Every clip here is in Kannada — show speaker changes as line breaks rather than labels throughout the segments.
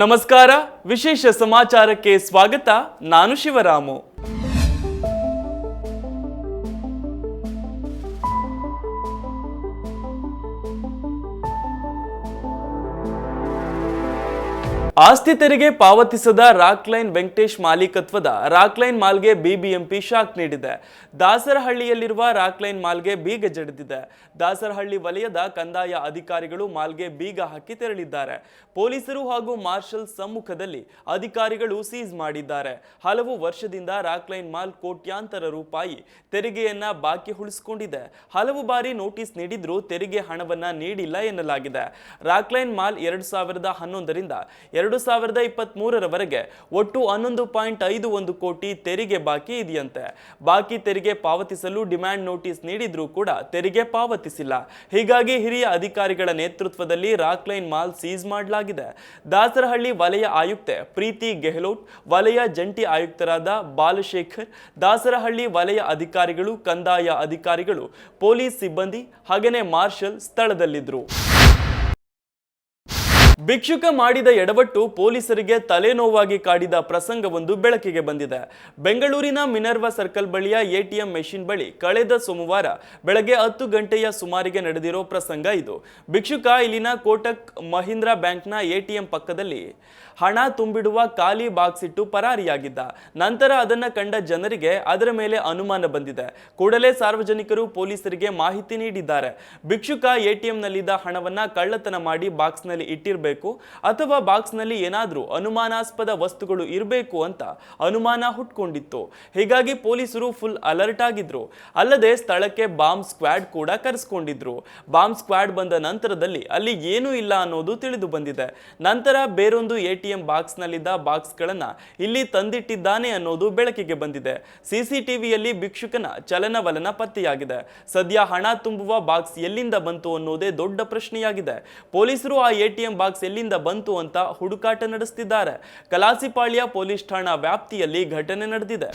ನಮಸ್ಕಾರ, ವಿಶೇಷ ಸಮಾಚಾರಕ್ಕೆ ಸ್ವಾಗತ. ನಾನು ಶಿವರಾಮು. ಆಸ್ತಿ ತೆರಿಗೆ ಪಾವತಿಸದ ರಾಕ್ಲೈನ್ ವೆಂಕಟೇಶ್ ಮಾಲೀಕತ್ವದ ರಾಕ್ಲೈನ್ ಮಾಲ್ಗೆ ಬಿಬಿಎಂಪಿ ಶಾಕ್ ನೀಡಿದೆ. ದಾಸರಹಳ್ಳಿಯಲ್ಲಿರುವ ರಾಕ್ಲೈನ್ ಮಾಲ್ಗೆ ಬೀಗ ಜಡಿದಿದೆ. ದಾಸರಹಳ್ಳಿ ವಲಯದ ಕಂದಾಯ ಅಧಿಕಾರಿಗಳು ಮಾಲ್ಗೆ ಬೀಗ ಹಾಕಿ ತೆರಳಿದ್ದಾರೆ. ಪೊಲೀಸರು ಹಾಗೂ ಮಾರ್ಷಲ್ ಸಮ್ಮುಖದಲ್ಲಿ ಅಧಿಕಾರಿಗಳು ಸೀಸ್ ಮಾಡಿದ್ದಾರೆ. ಹಲವು ವರ್ಷದಿಂದ ರಾಕ್ಲೈನ್ ಮಾಲ್ ಕೋಟ್ಯಾಂತರ ರೂಪಾಯಿ ತೆರಿಗೆಯನ್ನ ಬಾಕಿ ಉಳಿಸಿಕೊಂಡಿದೆ. ಹಲವು ಬಾರಿ ನೋಟಿಸ್ ನೀಡಿದ್ರೂ ತೆರಿಗೆ ಹಣವನ್ನ ನೀಡಿಲ್ಲ ಎನ್ನಲಾಗಿದೆ. ರಾಕ್ಲೈನ್ ಮಾಲ್ 2011ರಿಂದ 2023ರವರೆಗೆ ಒಟ್ಟು 11.51 ಕೋಟಿ ತೆರಿಗೆ ಬಾಕಿ ಇದೆಯಂತೆ. ಬಾಕಿ ತೆರಿಗೆ ಪಾವತಿಸಲು ಡಿಮ್ಯಾಂಡ್ ನೋಟಿಸ್ ನೀಡಿದ್ರೂ ಕೂಡ ತೆರಿಗೆ ಪಾವತಿಸಿಲ್ಲ. ಹೀಗಾಗಿ ಹಿರಿಯ ಅಧಿಕಾರಿಗಳ ನೇತೃತ್ವದಲ್ಲಿ ರಾಕ್ಲೈನ್ ಮಾಲ್ ಸೀಸ್ ಮಾಡಲಾಗಿದೆ. ದಾಸರಹಳ್ಳಿ ವಲಯ ಆಯುಕ್ತೆ ಪ್ರೀತಿ ಗೆಹ್ಲೋಟ್, ವಲಯ ಜಂಟಿ ಆಯುಕ್ತರಾದ ಬಾಲಶೇಖರ್, ದಾಸರಹಳ್ಳಿ ವಲಯ ಅಧಿಕಾರಿಗಳು, ಕಂದಾಯ ಅಧಿಕಾರಿಗಳು, ಪೊಲೀಸ್ ಸಿಬ್ಬಂದಿ ಹಾಗೆಯೇ ಮಾರ್ಷಲ್ ಸ್ಥಳದಲ್ಲಿದ್ದರು. ಭಿಕ್ಷುಕ ಮಾಡಿದ ಎಡವಟ್ಟು ಪೊಲೀಸರಿಗೆ ತಲೆನೋವಾಗಿ ಕಾಡಿದ ಪ್ರಸಂಗವೊಂದು ಬೆಳಕಿಗೆ ಬಂದಿದೆ. ಬೆಂಗಳೂರಿನ ಮಿನರ್ವಾ ಸರ್ಕಲ್ ಬಳಿಯ ಎಟಿಎಂ ಮೆಷಿನ್ ಬಳಿ ಕಳೆದ ಸೋಮವಾರ ಬೆಳಗ್ಗೆ 10 ಗಂಟೆಯ ಸುಮಾರಿಗೆ ನಡೆದಿರೋ ಪ್ರಸಂಗ ಇದು. ಭಿಕ್ಷುಕ ಇಲ್ಲಿನ ಕೋಟಕ್ ಮಹೀಂದ್ರಾ ಬ್ಯಾಂಕ್ನ ಎಟಿಎಂ ಪಕ್ಕದಲ್ಲಿ ಹಣ ತುಂಬಿಡುವ ಖಾಲಿ ಬಾಕ್ಸ್ ಇಟ್ಟು ಪರಾರಿಯಾಗಿದ್ದ. ನಂತರ ಅದನ್ನ ಕಂಡ ಜನರಿಗೆ ಅದರ ಮೇಲೆ ಅನುಮಾನ ಬಂದಿದೆ. ಕೂಡಲೇ ಸಾರ್ವಜನಿಕರು ಪೊಲೀಸರಿಗೆ ಮಾಹಿತಿ ನೀಡಿದ್ದಾರೆ. ಭಿಕ್ಷುಕ ಎಟಿಎಂನಲ್ಲಿದ್ದ ಹಣವನ್ನ ಕಳ್ಳತನ ಮಾಡಿ ಬಾಕ್ಸ್ನಲ್ಲಿ ಇಟ್ಟಿರಬೇಕು ಅಥವಾ ಬಾಕ್ಸ್ನಲ್ಲಿ ಏನಾದರೂ ಅನುಮಾನಾಸ್ಪದ ವಸ್ತುಗಳು ಇರಬೇಕು ಅಂತ ಅನುಮಾನ ಹುಟ್ಕೊಂಡಿತ್ತು. ಹೀಗಾಗಿ ಪೊಲೀಸರು ಫುಲ್ ಅಲರ್ಟ್ ಆಗಿದ್ರು. ಅಲ್ಲದೆ ಸ್ಥಳಕ್ಕೆ ಬಾಂಬ್ ಸ್ಕ್ವಾಡ್ ಕೂಡ ಕರೆಸ್ಕೊಂಡಿದ್ರು. ಬಾಂಬ್ ಸ್ಕ್ವಾಡ್ ಬಂದ ನಂತರದಲ್ಲಿ ಅಲ್ಲಿ ಏನೂ ಇಲ್ಲ ಅನ್ನೋದು ತಿಳಿದು ಬಂದಿದೆ. ನಂತರ ಬೇರೊಂದು ಎಟಿಎಂ ಬಾಕ್ಸ್ನಲ್ಲಿದ್ದ ಬಾಕ್ಸ್ಗಳನ್ನ ಇಲ್ಲಿ ತಂದಿಟ್ಟಿದ್ದಾನೆ ಅನ್ನೋದು ಬೆಳಕಿಗೆ ಬಂದಿದೆ. ಸಿಸಿಟಿವಿಯಲ್ಲಿ ಭಿಕ್ಷುಕನ ಚಲನವಲನ ಪತ್ತೆಯಾಗಿದೆ. ಸದ್ಯ ಹಣ ತುಂಬುವ ಬಾಕ್ಸ್ ಎಲ್ಲಿಂದ ಬಂತು ಅನ್ನೋದೇ ದೊಡ್ಡ ಪ್ರಶ್ನೆಯಾಗಿದೆ. ಪೊಲೀಸರು ಆ ಎಟಿಎಂ ಬಾಕ್ಸ್ ಎಲ್ಲಿಂದ ಬಂತು ಅಂತ ಹುಡುಕಾಟ ನಡೆಸುತ್ತಿದ್ದಾರೆ. ಕಲಾಸಿಪಾಳ್ಯ ಪೊಲೀಸ್ ಠಾಣಾ ವ್ಯಾಪ್ತಿಯಲ್ಲಿ ಘಟನೆ ನಡೆದಿದೆ.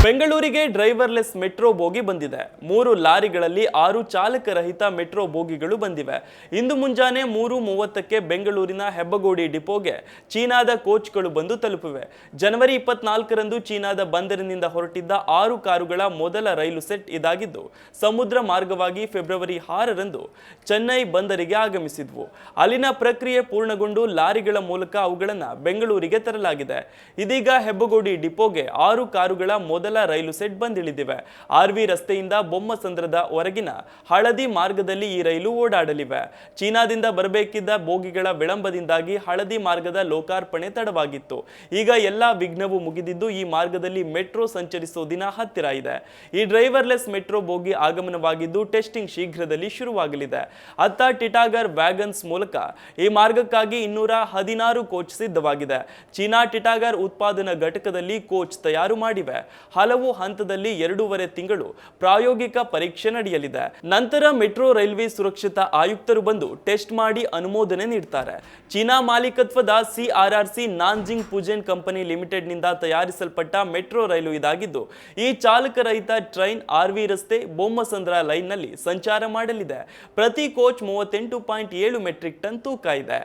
ಬೆಂಗಳೂರಿಗೆ ಡ್ರೈವರ್ಲೆಸ್ ಮೆಟ್ರೋ ಬೋಗಿ ಬಂದಿದೆ. 3 ಲಾರಿಗಳಲ್ಲಿ 6 ಚಾಲಕರಹಿತ ಮೆಟ್ರೋ ಬೋಗಿಗಳು ಬಂದಿವೆ. ಇಂದು ಮುಂಜಾನೆ 3:30ಕ್ಕೆ ಬೆಂಗಳೂರಿನ ಹೆಬ್ಬಗೋಡಿ ಡಿಪೋಗೆ ಚೀನಾದ ಕೋಚ್ಗಳು ಬಂದು ತಲುಪಿವೆ. ಜನವರಿ 24ರಂದು ಚೀನಾದ ಬಂದರಿನಿಂದ ಹೊರಟಿದ್ದ 6 ಕಾರುಗಳ ಮೊದಲ ರೈಲು ಸೆಟ್ ಇದಾಗಿದ್ದು, ಸಮುದ್ರ ಮಾರ್ಗವಾಗಿ ಫೆಬ್ರವರಿ 6ರಂದು ಚೆನ್ನೈ ಬಂದರಿಗೆ ಆಗಮಿಸಿದ್ವು. ಅಲ್ಲಿನ ಪ್ರಕ್ರಿಯೆ ಪೂರ್ಣಗೊಂಡು ಲಾರಿಗಳ ಮೂಲಕ ಅವುಗಳನ್ನು ಬೆಂಗಳೂರಿಗೆ ತರಲಾಗಿದೆ. ಇದೀಗ ಹೆಬ್ಬಗೋಡಿ ಡಿಪೋಗೆ 6 ಕಾರುಗಳ ಮೊದಲ ರೈಲು ಸೆಟ್ ಬಂದಿಳಿದಿವೆ. ಆರ್ವಿ ರಸ್ತೆಯಿಂದ ಬೊಮ್ಮಸಂದ್ರದ ಹೊರಗಿನ ಹಳದಿ ಮಾರ್ಗದಲ್ಲಿ ಈ ರೈಲು ಓಡಾಡಲಿವೆ. ಚೀನಾದಿಂದ ಬರಬೇಕಿದ್ದ ಬೋಗಿಗಳ ವಿಳಂಬದಿಂದಾಗಿ ಹಳದಿ ಮಾರ್ಗದ ಲೋಕಾರ್ಪಣೆ ತಡವಾಗಿತ್ತು. ಈಗ ಎಲ್ಲಾ ವಿಘ್ನವೂ ಮುಗಿದಿದ್ದು ಈ ಮಾರ್ಗದಲ್ಲಿ ಮೆಟ್ರೋ ಸಂಚರಿಸೋ ದಿನ ಹತ್ತಿರ ಇದೆ. ಈ ಡ್ರೈವರ್ಲೆಸ್ ಮೆಟ್ರೋ ಬೋಗಿ ಆಗಮನವಾಗಿದ್ದು ಟೆಸ್ಟಿಂಗ್ ಶೀಘ್ರದಲ್ಲಿ ಶುರುವಾಗಲಿದೆ. ಅತ್ತ ಟಿಟಾಗರ್ ವ್ಯಾಗನ್ಸ್ ಮೂಲಕ ಈ ಮಾರ್ಗಕ್ಕಾಗಿ 216 ಕೋಚ್ ಸಿದ್ಧವಾಗಿದೆ. ಚೀನಾ ಟಿಟಾಗರ್ ಉತ್ಪಾದನಾ ಘಟಕದಲ್ಲಿ ಕೋಚ್ ತಯಾರು ಮಾಡಿವೆ. ಹಲವು ಹಂತದಲ್ಲಿ 2.5 ತಿಂಗಳು ಪ್ರಾಯೋಗಿಕ ಪರೀಕ್ಷೆ ನಡೆಯಲಿದೆ. ನಂತರ ಮೆಟ್ರೋ ರೈಲ್ವೆ ಸುರಕ್ಷತಾ ಆಯುಕ್ತರು ಬಂದು ಟೆಸ್ಟ್ ಮಾಡಿ ಅನುಮೋದನೆ ನೀಡುತ್ತಾರೆ. ಚೀನಾ ಮಾಲೀಕತ್ವದ ಸಿಆರ್ಆರ್ಸಿ ನಾನ್ಜಿಂಗ್ ಪುಜೆನ್ ಕಂಪನಿ ಲಿಮಿಟೆಡ್ನಿಂದ ತಯಾರಿಸಲ್ಪಟ್ಟ ಮೆಟ್ರೋ ರೈಲು ಇದಾಗಿದ್ದು, ಈ ಚಾಲಕರಹಿತ ಟ್ರೈನ್ ಆರ್ವಿ ರಸ್ತೆ ಬೊಮ್ಮಸಂದ್ರ ಲೈನ್ನಲ್ಲಿ ಸಂಚಾರ ಮಾಡಲಿದೆ. ಪ್ರತಿ ಕೋಚ್ 38.7 ಮೆಟ್ರಿಕ್ ಟನ್ ತೂಕ ಇದೆ.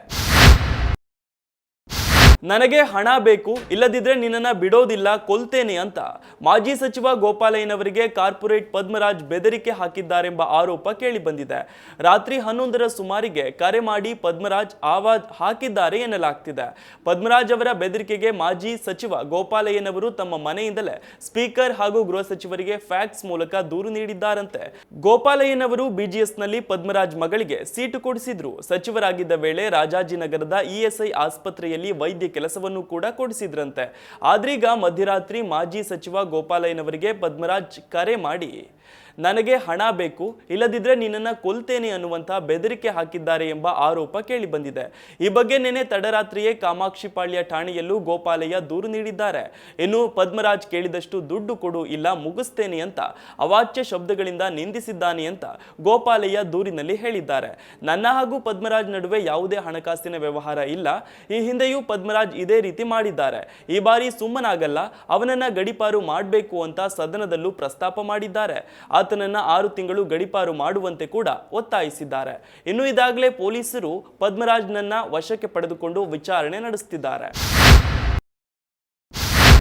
ನನಗೆ ಹಣ ಬೇಕು, ಇಲ್ಲದಿದ್ರೆ ನಿನ್ನನ್ನು ಬಿಡೋದಿಲ್ಲ, ಕೊಲ್ತೇನೆ ಅಂತ ಮಾಜಿ ಸಚಿವ ಗೋಪಾಲಯ್ಯನವರಿಗೆ ಕಾರ್ಪೊರೇಟ್ ಪದ್ಮರಾಜ್ ಬೆದರಿಕೆ ಹಾಕಿದ್ದಾರೆಂಬ ಆರೋಪ ಕೇಳಿ ಬಂದಿದೆ. ರಾತ್ರಿ 11ರ ಸುಮಾರಿಗೆ ಕರೆ ಮಾಡಿ ಪದ್ಮರಾಜ್ ಆವಾಜ್ ಹಾಕಿದ್ದಾರೆ ಎನ್ನಲಾಗ್ತಿದೆ. ಪದ್ಮರಾಜ್ ಅವರ ಬೆದರಿಕೆಗೆ ಮಾಜಿ ಸಚಿವ ಗೋಪಾಲಯ್ಯನವರು ತಮ್ಮ ಮನೆಯಿಂದಲೇ ಸ್ಪೀಕರ್ ಹಾಗೂ ಗೃಹ ಸಚಿವರಿಗೆ ಫ್ಯಾಕ್ಸ್ ಮೂಲಕ ದೂರು ನೀಡಿದ್ದಾರಂತೆ. ಗೋಪಾಲಯ್ಯನವರು ಬಿಜಿಎಸ್ನಲ್ಲಿ ಪದ್ಮರಾಜ್ ಮಗಳಿಗೆ ಸೀಟು ಕೊಡಿಸಿದ್ರು. ಸಚಿವರಾಗಿದ್ದ ವೇಳೆ ರಾಜಾಜಿನಗರದ ಇಎಸ್ಐ ಆಸ್ಪತ್ರೆಯಲ್ಲಿ ವೈದ್ಯ ಕೆಲಸವನ್ನು ಕೂಡ ಕೊಡಿಸಿದ್ರಂತೆ. ಆದ್ರೀಗ ಮಧ್ಯರಾತ್ರಿ ಮಾಜಿ ಸಚಿವ ಗೋಪಾಲಯ್ಯನವರಿಗೆ ಪದ್ಮರಾಜ್ ಕರೆ ಮಾಡಿ ನನಗೆ ಹಣ ಬೇಕು, ಇಲ್ಲದಿದ್ರೆ ನಿನ್ನನ್ನು ಕೊಲ್ತೇನೆ ಅನ್ನುವಂಥ ಬೆದರಿಕೆ ಹಾಕಿದ್ದಾರೆ ಎಂಬ ಆರೋಪ ಕೇಳಿ ಬಂದಿದೆ. ಈ ಬಗ್ಗೆ ನಿನ್ನೆ ತಡರಾತ್ರಿಯೇ ಕಾಮಾಕ್ಷಿಪಾಳ್ಯ ಠಾಣೆಯಲ್ಲೂ ಗೋಪಾಲಯ್ಯ ದೂರು ನೀಡಿದ್ದಾರೆ. ಇನ್ನು ಪದ್ಮರಾಜ್ ಕೇಳಿದಷ್ಟು ದುಡ್ಡು ಕೊಡು, ಇಲ್ಲ ಮುಗಿಸ್ತೇನೆ ಅಂತ ಅವಾಚ್ಯ ಶಬ್ದಗಳಿಂದ ನಿಂದಿಸಿದ್ದಾನೆ ಅಂತ ಗೋಪಾಲಯ್ಯ ದೂರಿನಲ್ಲಿ ಹೇಳಿದ್ದಾರೆ. ನನ್ನ ಹಾಗೂ ಪದ್ಮರಾಜ್ ನಡುವೆ ಯಾವುದೇ ಹಣಕಾಸಿನ ವ್ಯವಹಾರ ಇಲ್ಲ. ಈ ಹಿಂದೆಯೂ ಪದ್ಮರಾಜ್ ಇದೇ ರೀತಿ ಮಾಡಿದ್ದಾರೆ. ಈ ಬಾರಿ ಸುಮ್ಮನಾಗಲ್ಲ, ಅವನನ್ನ ಗಡಿಪಾರು ಮಾಡಬೇಕು ಅಂತ ಸದನದಲ್ಲೂ ಪ್ರಸ್ತಾಪ ಮಾಡಿದ್ದಾರೆ. ಆತನನ್ನ 6 ತಿಂಗಳು ಗಡೀಪಾರು ಮಾಡುವಂತೆ ಕೂಡ ಒತ್ತಾಯಿಸಿದ್ದಾರೆ. ಇನ್ನು ಇದಾಗಲೇ ಪೊಲೀಸರು ಪದ್ಮರಾಜ್ನನ್ನ ವಶಕ್ಕೆ ಪಡೆದುಕೊಂಡು ವಿಚಾರಣೆ ನಡೆಸುತ್ತಿದ್ದಾರೆ.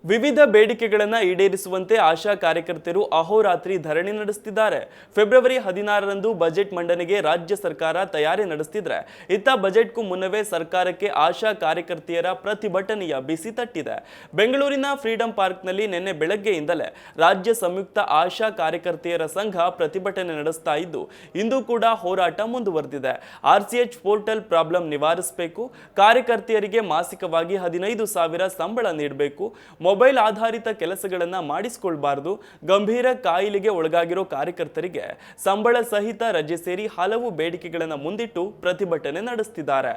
ವಿವಿಧ ಬೇಡಿಕೆಗಳನ್ನು ಈಡೇರಿಸುವಂತೆ ಆಶಾ ಕಾರ್ಯಕರ್ತರು ಅಹೋರಾತ್ರಿ ಧರಣಿ ನಡೆಸುತ್ತಿದ್ದಾರೆ. ಫೆಬ್ರವರಿ 16ರಂದು ಬಜೆಟ್ ಮಂಡನೆಗೆ ರಾಜ್ಯ ಸರ್ಕಾರ ತಯಾರಿ ನಡೆಸುತ್ತಿದ್ರೆ, ಇತ್ತ ಬಜೆಟ್ಗೂ ಮುನ್ನವೇ ಸರ್ಕಾರಕ್ಕೆ ಆಶಾ ಕಾರ್ಯಕರ್ತೆಯರ ಪ್ರತಿಭಟನೆಯ ಬಿಸಿ ತಟ್ಟಿದೆ. ಬೆಂಗಳೂರಿನ ಫ್ರೀಡಂ ಪಾರ್ಕ್ನಲ್ಲಿ ನಿನ್ನೆ ಬೆಳಗ್ಗೆಯಿಂದಲೇ ರಾಜ್ಯ ಸಂಯುಕ್ತ ಆಶಾ ಕಾರ್ಯಕರ್ತೆಯರ ಸಂಘ ಪ್ರತಿಭಟನೆ ನಡೆಸ್ತಾ ಇದ್ದು, ಇಂದು ಕೂಡ ಹೋರಾಟ ಮುಂದುವರೆದಿದೆ. RCH ಪೋರ್ಟಲ್ ಪ್ರಾಬ್ಲಮ್ ನಿವಾರಿಸಬೇಕು, ಕಾರ್ಯಕರ್ತೆಯರಿಗೆ ಮಾಸಿಕವಾಗಿ 15,000 ಸಂಬಳ ನೀಡಬೇಕು, ಮೊಬೈಲ್ ಆಧಾರಿತ ಕೆಲಸಗಳನ್ನು ಮಾಡಿಸಿಕೊಳ್ಳಬಾರದು, ಗಂಭೀರ ಕಾಯಿಲೆಗೆ ಒಳಗಾಗಿರೋ ಕಾರ್ಯಕರ್ತರಿಗೆ ಸಂಬಳ ಸಹಿತ ರಜೆ ಸೇರಿ ಹಲವು ಬೇಡಿಕೆಗಳನ್ನು ಮುಂದಿಟ್ಟು ಪ್ರತಿಭಟನೆ ನಡೆಸುತ್ತಿದ್ದಾರೆ.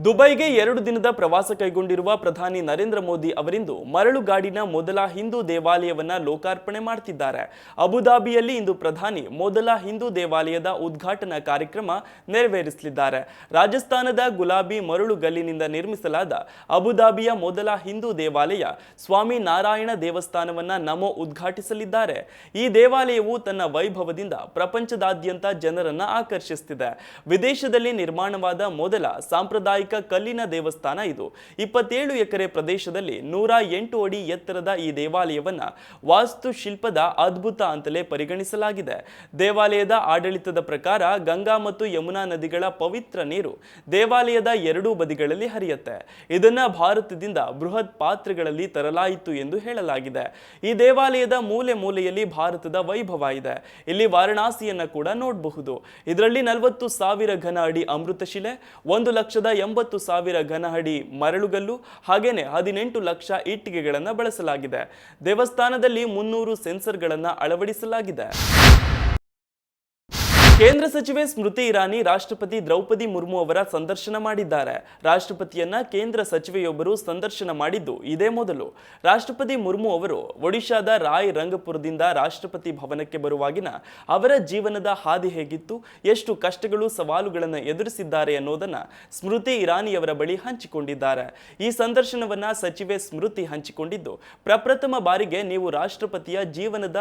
ದುಬೈಗೆ 2 ದಿನದ ಪ್ರವಾಸ ಕೈಗೊಂಡಿರುವ ಪ್ರಧಾನಿ ನರೇಂದ್ರ ಮೋದಿ ಅವರಿಂದು ಮರಳುಗಾಡಿನ ಮೊದಲ ಹಿಂದೂ ದೇವಾಲಯವನ್ನ ಲೋಕಾರ್ಪಣೆ ಮಾಡುತ್ತಿದ್ದಾರೆ. ಅಬುಧಾಬಿಯಲ್ಲಿ ಇಂದು ಪ್ರಧಾನಿ ಮೊದಲ ಹಿಂದೂ ದೇವಾಲಯದ ಉದ್ಘಾಟನಾ ಕಾರ್ಯಕ್ರಮ ನೆರವೇರಿಸಲಿದ್ದಾರೆ. ರಾಜಸ್ಥಾನದ ಗುಲಾಬಿ ಮರಳುಗಲ್ಲಿನಿಂದ ನಿರ್ಮಿಸಲಾದ ಅಬುಧಾಬಿಯ ಮೊದಲ ಹಿಂದೂ ದೇವಾಲಯ ಸ್ವಾಮಿ ನಾರಾಯಣ ದೇವಸ್ಥಾನವನ್ನ ನಮೋ ಉದ್ಘಾಟಿಸಲಿದ್ದಾರೆ. ಈ ದೇವಾಲಯವು ತನ್ನ ವೈಭವದಿಂದ ಪ್ರಪಂಚದಾದ್ಯಂತ ಜನರನ್ನ ಆಕರ್ಷಿಸುತ್ತಿದೆ. ವಿದೇಶದಲ್ಲಿ ನಿರ್ಮಾಣವಾದ ಮೊದಲ ಸಾಂಪ್ರದಾಯಿಕ ಕಲ್ಲಿನ ದೇವಸ್ಥಾನ ಇದು. 27 ಎಕರೆ ಪ್ರದೇಶದಲ್ಲಿ 108 ಅಡಿ ಎತ್ತರದ ಈ ದೇವಾಲಯವನ್ನ ವಾಸ್ತುಶಿಲ್ಪದ ಅದ್ಭುತ ಅಂತಲೇ ಪರಿಗಣಿಸಲಾಗಿದೆ. ದೇವಾಲಯದ ಆಡಳಿತದ ಪ್ರಕಾರ ಗಂಗಾ ಮತ್ತು ಯಮುನಾ ನದಿಗಳ ಪವಿತ್ರ ನೀರು ದೇವಾಲಯದ ಎರಡೂ ಬದಿಗಳಲ್ಲಿ ಹರಿಯುತ್ತೆ. ಇದನ್ನ ಭಾರತದಿಂದ ಬೃಹತ್ ಪಾತ್ರೆಗಳಲ್ಲಿ ತರಲಾಯಿತು ಎಂದು ಹೇಳಲಾಗಿದೆ. ಈ ದೇವಾಲಯದ ಮೂಲೆ ಮೂಲೆಯಲ್ಲಿ ಭಾರತದ ವೈಭವ ಇದೆ. ಇಲ್ಲಿ ವಾರಣಾಸಿಯನ್ನ ಕೂಡ ನೋಡಬಹುದು. ಇದರಲ್ಲಿ 40,000 ಘನ ಅಡಿ ಅಮೃತಶಿಲೆ, 1,80,000 ಘನ ಅಡಿ ಮರಳುಗಲ್ಲು, ಹಾಗೇನೆ 18 ಲಕ್ಷ ಇಟ್ಟಿಗೆಗಳನ್ನು ಬಳಸಲಾಗಿದೆ. ದೇವಸ್ಥಾನದಲ್ಲಿ 300 ಸೆನ್ಸರ್ಗಳನ್ನು ಅಳವಡಿಸಲಾಗಿದೆ. ಕೇಂದ್ರ ಸಚಿವೆ ಸ್ಮೃತಿ ಇರಾನಿ ರಾಷ್ಟ್ರಪತಿ ದ್ರೌಪದಿ ಮುರ್ಮು ಅವರ ಸಂದರ್ಶನ ಮಾಡಿದ್ದಾರೆ. ರಾಷ್ಟ್ರಪತಿಯನ್ನ ಕೇಂದ್ರ ಸಚಿವೆಯೊಬ್ಬರು ಸಂದರ್ಶನ ಮಾಡಿದ್ದು ಇದೇ ಮೊದಲು. ರಾಷ್ಟ್ರಪತಿ ಮುರ್ಮು ಅವರು ಒಡಿಶಾದ ರಾಯ್ ರಂಗಪುರದಿಂದ ರಾಷ್ಟ್ರಪತಿ ಭವನಕ್ಕೆ ಬರುವಾಗಿನ ಅವರ ಜೀವನದ ಹಾದಿ ಹೇಗಿತ್ತು, ಎಷ್ಟು ಕಷ್ಟಗಳು ಸವಾಲುಗಳನ್ನು ಎದುರಿಸಿದ್ದಾರೆ ಅನ್ನೋದನ್ನ ಸ್ಮೃತಿ ಇರಾನಿಯವರ ಬಳಿ ಹಂಚಿಕೊಂಡಿದ್ದಾರೆ. ಈ ಸಂದರ್ಶನವನ್ನ ಸಚಿವೆ ಸ್ಮೃತಿ ಹಂಚಿಕೊಂಡಿದ್ದು, ಪ್ರಪ್ರಥಮ ಬಾರಿಗೆ ನೀವು ರಾಷ್ಟ್ರಪತಿಯ ಜೀವನದ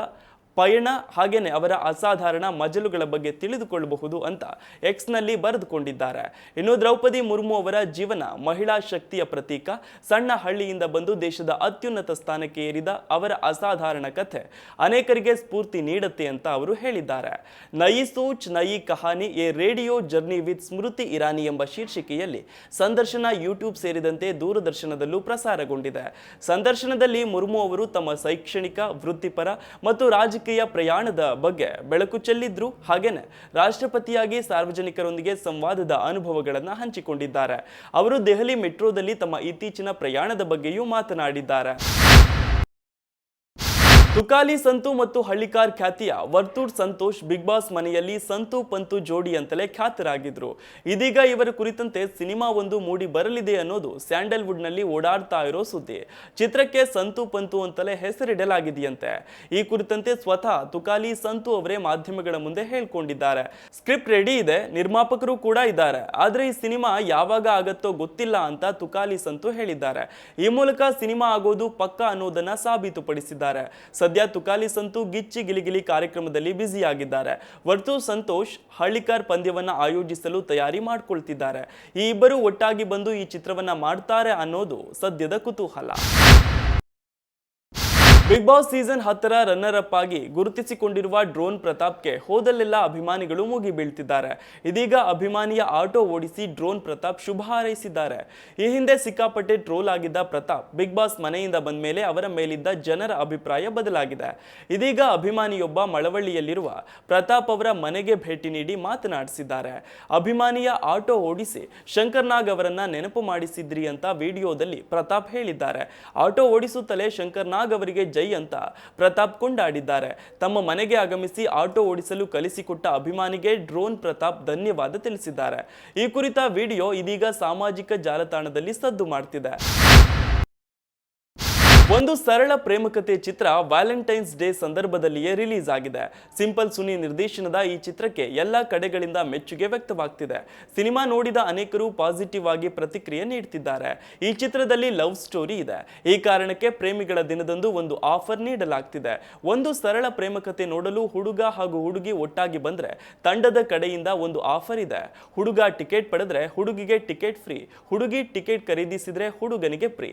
ಪಯಣ ಹಾಗೇನೆ ಅವರ ಅಸಾಧಾರಣ ಮಜಲುಗಳ ಬಗ್ಗೆ ತಿಳಿದುಕೊಳ್ಳಬಹುದು ಅಂತ ಎಕ್ಸ್ನಲ್ಲಿ ಬರೆದುಕೊಂಡಿದ್ದಾರೆ. ಇನ್ನು ದ್ರೌಪದಿ ಮುರ್ಮು ಅವರ ಜೀವನ ಮಹಿಳಾ ಶಕ್ತಿಯ ಪ್ರತೀಕ. ಸಣ್ಣ ಹಳ್ಳಿಯಿಂದ ಬಂದು ದೇಶದ ಅತ್ಯುನ್ನತ ಸ್ಥಾನಕ್ಕೆ ಏರಿದ ಅವರ ಅಸಾಧಾರಣ ಕಥೆ ಅನೇಕರಿಗೆ ಸ್ಫೂರ್ತಿ ನೀಡುತ್ತೆ ಅಂತ ಅವರು ಹೇಳಿದ್ದಾರೆ. ನಯಿ ಸೋಚ್ ನಯಿ ಕಹಾನಿ A radio journey with Smriti Irani ಎಂಬ ಶೀರ್ಷಿಕೆಯಲ್ಲಿ ಸಂದರ್ಶನ ಯೂಟ್ಯೂಬ್ ಸೇರಿದಂತೆ ದೂರದರ್ಶನದಲ್ಲೂ ಪ್ರಸಾರಗೊಂಡಿದೆ. ಸಂದರ್ಶನದಲ್ಲಿ ಮುರ್ಮು ಅವರು ತಮ್ಮ ಶೈಕ್ಷಣಿಕ, ವೃತ್ತಿಪರ ಮತ್ತು ರಾಜಕೀಯ ಪ್ರಯಾಣದ ಬಗ್ಗೆ ಬೆಳಕು ಚೆಲ್ಲಿದ್ರು. ಹಾಗೇನೆ ರಾಷ್ಟ್ರಪತಿಯಾಗಿ ಸಾರ್ವಜನಿಕರೊಂದಿಗೆ ಸಂವಾದದ ಅನುಭವಗಳನ್ನು ಹಂಚಿಕೊಂಡಿದ್ದಾರೆ. ಅವರು ದೆಹಲಿ ಮೆಟ್ರೋದಲ್ಲಿ ತಮ್ಮ ಇತ್ತೀಚಿನ ಪ್ರಯಾಣದ ಬಗ್ಗೆಯೂ ಮಾತನಾಡಿದ್ದಾರೆ. ತುಕಾಲಿ ಸಂತು ಮತ್ತು ಹಳ್ಳಿಕಾರ್ ಖ್ಯಾತಿಯ ವರ್ತೂರ್ ಸಂತೋಷ್ ಬಿಗ್ ಬಾಸ್ ಮನೆಯಲ್ಲಿ ಸಂತು ಪಂತು ಜೋಡಿ ಅಂತಲೇ ಖ್ಯಾತರಾಗಿದ್ರು. ಇದೀಗ ಇವರ ಕುರಿತಂತೆ ಸಿನಿಮಾ ಒಂದು ಮೂಡಿ ಬರಲಿದೆ ಅನ್ನೋದು ಸ್ಯಾಂಡಲ್ವುಡ್ ನಲ್ಲಿ ಓಡಾಡ್ತಾ ಇರೋ ಸುದ್ದಿ. ಚಿತ್ರಕ್ಕೆ ಸಂತು ಪಂತು ಅಂತಲೇ ಹೆಸರಿಡಲಾಗಿದೆಯಂತೆ. ಈ ಕುರಿತಂತೆ ಸ್ವತಃ ತುಕಾಲಿ ಸಂತು ಅವರೇ ಮಾಧ್ಯಮಗಳ ಮುಂದೆ ಹೇಳ್ಕೊಂಡಿದ್ದಾರೆ. ಸ್ಕ್ರಿಪ್ಟ್ ರೆಡಿ ಇದೆ, ನಿರ್ಮಾಪಕರು ಕೂಡ ಇದ್ದಾರೆ, ಆದ್ರೆ ಈ ಸಿನಿಮಾ ಯಾವಾಗ ಆಗತ್ತೋ ಗೊತ್ತಿಲ್ಲ ಅಂತ ತುಕಾಲಿ ಸಂತು ಹೇಳಿದ್ದಾರೆ. ಈ ಮೂಲಕ ಸಿನಿಮಾ ಆಗೋದು ಪಕ್ಕ ಅನ್ನೋದನ್ನ ಸಾಬೀತುಪಡಿಸಿದ್ದಾರೆ. ಸದ್ಯ ತುಕಾಲಿ ಸಂತು ಗಿಚ್ಚಿ ಗಿಲಿಗಿಲಿ ಕಾರ್ಯಕ್ರಮದಲ್ಲಿ ಬ್ಯುಸಿಯಾಗಿದ್ದಾರೆ. ವರ್ತೂರ್ ಸಂತೋಷ್ ಹಳ್ಳಿಕಾರ್ ಪಂದ್ಯವನ್ನ ಆಯೋಜಿಸಲು ತಯಾರಿ ಮಾಡಿಕೊಳ್ತಿದ್ದಾರೆ. ಈ ಇಬ್ಬರು ಒಟ್ಟಾಗಿ ಬಂದು ಈ ಚಿತ್ರವನ್ನ ಮಾಡ್ತಾರೆ ಅನ್ನೋದು ಸದ್ಯದ ಕುತೂಹಲ. ಬಿಗ್ ಬಾಸ್ ಸೀಸನ್ 10ರ ರನ್ನರ್ ಅಪ್ ಆಗಿ ಗುರುತಿಸಿಕೊಂಡಿರುವ ಡ್ರೋನ್ ಪ್ರತಾಪ್ಗೆ ಹೋದಲ್ಲೆಲ್ಲ ಅಭಿಮಾನಿಗಳು ಮುಗಿ ಬೀಳ್ತಿದ್ದಾರೆ. ಇದೀಗ ಅಭಿಮಾನಿಯ ಆಟೋ ಓಡಿಸಿ ಡ್ರೋನ್ ಪ್ರತಾಪ್ ಶುಭ ಹಾರೈಸಿದ್ದಾರೆ. ಈ ಹಿಂದೆ ಸಿಕ್ಕಾಪಟ್ಟೆ ಟ್ರೋಲ್ ಆಗಿದ್ದ ಪ್ರತಾಪ್ ಬಿಗ್ ಬಾಸ್ ಮನೆಯಿಂದ ಬಂದ ಮೇಲೆ ಅವರ ಮೇಲಿದ್ದ ಜನರ ಅಭಿಪ್ರಾಯ ಬದಲಾಗಿದೆ. ಇದೀಗ ಅಭಿಮಾನಿಯೊಬ್ಬ ಮಳವಳ್ಳಿಯಲ್ಲಿರುವ ಪ್ರತಾಪ್ ಅವರ ಮನೆಗೆ ಭೇಟಿ ನೀಡಿ ಮಾತನಾಡಿಸಿದ್ದಾರೆ. ಅಭಿಮಾನಿಯ ಆಟೋ ಓಡಿಸಿ ಶಂಕರ್ ನಾಗ್ ಅವರನ್ನ ನೆನಪು ಮಾಡಿಸಿದ್ರಿ ಅಂತ ವಿಡಿಯೋದಲ್ಲಿ ಪ್ರತಾಪ್ ಹೇಳಿದ್ದಾರೆ. ಆಟೋ ಓಡಿಸುತ್ತಲೇ ಶಂಕರ್ ನಾಗ್ ಅವರಿಗೆ ಜೈ ಅಂತ ಪ್ರತಾಪ್ ಕೊಂಡಾಡಿದ್ದಾರೆ. ತಮ್ಮ ಮನೆಗೆ ಆಗಮಿಸಿ ಆಟೋ ಓಡಿಸಲು ಕಲಿಸಿಕೊಟ್ಟ ಅಭಿಮಾನಿಗೆ ಡ್ರೋನ್ ಪ್ರತಾಪ್ ಧನ್ಯವಾದ ತಿಳಿಸಿದ್ದಾರೆ. ಈ ಕುರಿತ ವಿಡಿಯೋ ಇದೀಗ ಸಾಮಾಜಿಕ ಜಾಲತಾಣದಲ್ಲಿ ಸದ್ದು ಮಾಡ್ತಿದೆ. ಒಂದು ಸರಳ ಪ್ರೇಮಕತೆ ಚಿತ್ರ ವ್ಯಾಲೆಂಟೈನ್ಸ್ ಡೇ ಸಂದರ್ಭದಲ್ಲಿಯೇ ರಿಲೀಸ್ ಆಗಿದೆ. ಸಿಂಪಲ್ ಸುನಿ ನಿರ್ದೇಶನದ ಈ ಚಿತ್ರಕ್ಕೆ ಎಲ್ಲಾ ಕಡೆಗಳಿಂದ ಮೆಚ್ಚುಗೆ ವ್ಯಕ್ತವಾಗ್ತಿದೆ. ಸಿನಿಮಾ ನೋಡಿದ ಅನೇಕರು ಪಾಸಿಟಿವ್ ಆಗಿ ಪ್ರತಿಕ್ರಿಯೆ ನೀಡುತ್ತಿದ್ದಾರೆ. ಈ ಚಿತ್ರದಲ್ಲಿ ಲವ್ ಸ್ಟೋರಿ ಇದೆ. ಈ ಕಾರಣಕ್ಕೆ ಪ್ರೇಮಿಗಳ ದಿನದಂದು ಒಂದು ಆಫರ್ ನೀಡಲಾಗ್ತಿದೆ. ಒಂದು ಸರಳ ಪ್ರೇಮಕತೆ ನೋಡಲು ಹುಡುಗ ಹಾಗೂ ಹುಡುಗಿ ಒಟ್ಟಾಗಿ ಬಂದ್ರೆ ತಂಡದ ಕಡೆಯಿಂದ ಒಂದು ಆಫರ್ ಇದೆ. ಹುಡುಗ ಟಿಕೆಟ್ ಪಡೆದ್ರೆ ಹುಡುಗಿಗೆ ಟಿಕೆಟ್ ಫ್ರೀ, ಹುಡುಗಿ ಟಿಕೆಟ್ ಖರೀದಿಸಿದ್ರೆ ಹುಡುಗನಿಗೆ ಫ್ರೀ.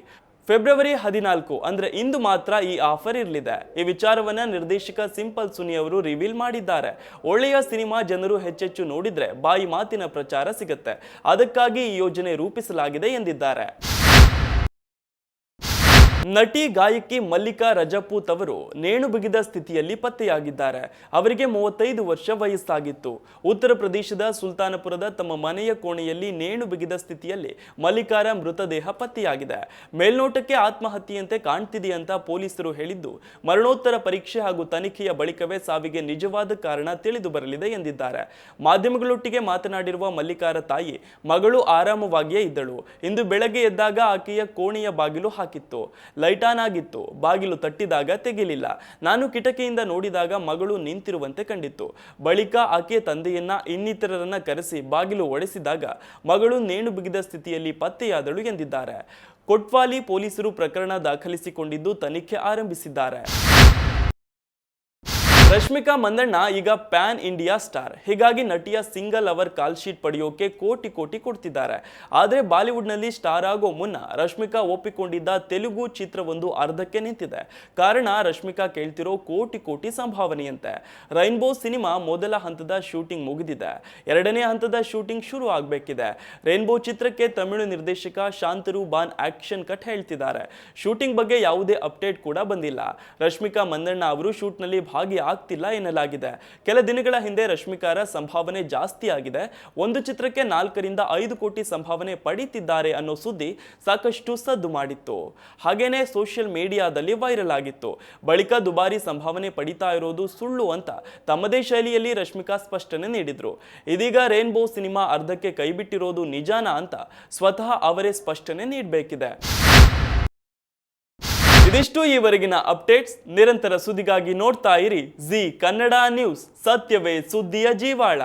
ಫೆಬ್ರವರಿ 14 ಅಂದ್ರೆ ಇಂದು ಮಾತ್ರ ಈ ಆಫರ್ ಇರಲಿದೆ. ಈ ವಿಚಾರವನ್ನ ನಿರ್ದೇಶಕ ಸಿಂಪಲ್ ಸುನಿ ಅವರು ರಿವೀಲ್ ಮಾಡಿದ್ದಾರೆ. ಒಳ್ಳೆಯ ಸಿನಿಮಾ ಜನರು ಹೆಚ್ಚೆಚ್ಚು ನೋಡಿದ್ರೆ ಬಾಯಿ ಮಾತಿನ ಪ್ರಚಾರ ಸಿಗುತ್ತೆ, ಅದಕ್ಕಾಗಿ ಈ ಯೋಜನೆ ರೂಪಿಸಲಾಗಿದೆ ಎಂದಿದ್ದಾರೆ. ನಟಿ ಗಾಯಕಿ ಮಲ್ಲಿಕಾ ರಜಪೂತ್ ಅವರು ನೇಣು ಬಿಗಿದ ಸ್ಥಿತಿಯಲ್ಲಿ ಪತ್ತೆಯಾಗಿದ್ದಾರೆ. ಅವರಿಗೆ 35 ವರ್ಷ ವಯಸ್ಸಾಗಿತ್ತು. ಉತ್ತರ ಪ್ರದೇಶದ ಸುಲ್ತಾನಪುರದ ತಮ್ಮ ಮನೆಯ ಕೋಣೆಯಲ್ಲಿ ನೇಣು ಬಿಗಿದ ಸ್ಥಿತಿಯಲ್ಲಿ ಮಲ್ಲಿಕಾರ ಮೃತದೇಹ ಪತ್ತೆಯಾಗಿದೆ. ಮೇಲ್ನೋಟಕ್ಕೆ ಆತ್ಮಹತ್ಯೆಯಂತೆ ಕಾಣ್ತಿದೆಯಂತ ಪೊಲೀಸರು ಹೇಳಿದ್ದು, ಮರಣೋತ್ತರ ಪರೀಕ್ಷೆ ಹಾಗೂ ತನಿಖೆಯ ಬಳಿಕವೇ ಸಾವಿಗೆ ನಿಜವಾದ ಕಾರಣ ತಿಳಿದು ಬರಲಿದೆ ಎಂದಿದ್ದಾರೆ. ಮಾಧ್ಯಮಗಳೊಟ್ಟಿಗೆ ಮಾತನಾಡಿರುವ ಮಲ್ಲಿಕಾರ ತಾಯಿ, ಮಗಳು ಆರಾಮವಾಗಿಯೇ ಇದ್ದಳು. ಇಂದು ಬೆಳಗ್ಗೆ ಎದ್ದಾಗ ಆಕೆಯ ಕೋಣೆಯ ಬಾಗಿಲು ಹಾಕಿತ್ತು, ಲೈಟ್ ಆನ್ ಆಗಿತ್ತು. ಬಾಗಿಲು ತಟ್ಟಿದಾಗ ತೆಗೆಯಲಿಲ್ಲ. ನಾನು ಕಿಟಕಿಯಿಂದ ನೋಡಿದಾಗ ಮಗಳು ನಿಂತಿರುವಂತೆ ಕಂಡಿತ್ತು. ಬಳಿಕ ಆಕೆಯ ತಂದೆಯನ್ನ ಇನ್ನಿತರರನ್ನ ಕರೆಸಿ ಬಾಗಿಲು ಒಡೆಸಿದಾಗ ಮಗಳು ನೇಣು ಬಿಗಿದ ಸ್ಥಿತಿಯಲ್ಲಿ ಪತ್ತೆಯಾದಳು ಎಂದಿದ್ದಾರೆ. ಕೊಟ್ವಾಲಿ ಪೊಲೀಸರು ಪ್ರಕರಣ ದಾಖಲಿಸಿಕೊಂಡಿದ್ದು ತನಿಖೆ ಆರಂಭಿಸಿದ್ದಾರೆ. ರಶ್ಮಿಕಾ ಮಂದಣ್ಣ ಈಗ ಪ್ಯಾನ್ ಇಂಡಿಯಾ ಸ್ಟಾರ್. ಹೀಗಾಗಿ ನಟಿಯ ಸಿಂಗಲ್ ಅವರ್ ಕಾಲ್ ಶೀಟ್ ಪಡೆಯೋಕೆ ಕೋಟಿ ಕೊಡ್ತಿದ್ದಾರೆ. ಆದರೆ ಬಾಲಿವುಡ್ನಲ್ಲಿ ಸ್ಟಾರ್ ಆಗೋ ಮುನ್ನ ರಶ್ಮಿಕಾ ಒಪ್ಪಿಕೊಂಡಿದ್ದ ತೆಲುಗು ಚಿತ್ರವೊಂದು ಅರ್ಧಕ್ಕೆ ನಿಂತಿದೆ. ಕಾರಣ ರಶ್ಮಿಕಾ ಕೇಳ್ತಿರೋ ಕೋಟಿ ಸಂಭಾವನೆಯಂತೆ. ರೈನ್ಬೋ ಸಿನಿಮಾ ಮೊದಲ ಹಂತದ ಶೂಟಿಂಗ್ ಮುಗಿದಿದೆ. ಎರಡನೇ ಹಂತದ ಶೂಟಿಂಗ್ ಶುರು ಆಗಬೇಕಿದೆ. ರೈನ್ಬೋ ಚಿತ್ರಕ್ಕೆ ತಮಿಳು ನಿರ್ದೇಶಕ ಶಾಂತರು ಬಾನ್ ಆಕ್ಷನ್ ಕಟ್ ಹೇಳ್ತಿದ್ದಾರೆ. ಶೂಟಿಂಗ್ ಬಗ್ಗೆ ಯಾವುದೇ ಅಪ್ಡೇಟ್ ಕೂಡ ಬಂದಿಲ್ಲ. ರಶ್ಮಿಕಾ ಮಂದಣ್ಣ ಅವರು ಶೂಟ್ನಲ್ಲಿ ಆಗ್ತಿಲ್ಲ ಎನ್ನಲಾಗಿದೆ. ಕೆಲ ದಿನಗಳ ಹಿಂದೆ ರಶ್ಮಿಕಾರ ಸಂಭಾವನೆ ಜಾಸ್ತಿ ಆಗಿದೆ. ಒಂದು ಚಿತ್ರಕ್ಕೆ 4 ರಿಂದ 5 ಕೋಟಿ ಸಂಭಾವನೆ ಪಡೀತಿದ್ದಾರೆ ಅನ್ನೋ ಸುದ್ದಿ ಸಾಕಷ್ಟು ಸದ್ದು ಮಾಡಿತ್ತು. ಹಾಗೇನೆ ಸೋಷಿಯಲ್ ಮೀಡಿಯಾದಲ್ಲಿ ವೈರಲ್ ಆಗಿತ್ತು. ಬಳಿಕ ದುಬಾರಿ ಸಂಭಾವನೆ ಪಡಿತಾ ಇರೋದು ಸುಳ್ಳು ಅಂತ ತಮ್ಮದೇ ಶೈಲಿಯಲ್ಲಿ ರಶ್ಮಿಕಾ ಸ್ಪಷ್ಟನೆ ನೀಡಿದ್ರು. ಇದೀಗ ರೈನ್ಬೋ ಸಿನಿಮಾ ಅರ್ಧಕ್ಕೆ ಕೈಬಿಟ್ಟಿರೋದು ನಿಜಾನ ಅಂತ ಸ್ವತಃ ಅವರೇ ಸ್ಪಷ್ಟನೆ ನೀಡಬೇಕಿದೆ. ಇದಿಷ್ಟು ಈವರೆಗಿನ ಅಪ್ಡೇಟ್ಸ್. ನಿರಂತರ ಸುದ್ದಿಗಾಗಿ ನೋಡ್ತಾ ಇರಿ ಜಿ ಕನ್ನಡ ನ್ಯೂಸ್. ಸತ್ಯವೇ ಸುದ್ದಿಯ ಜೀವಾಳ.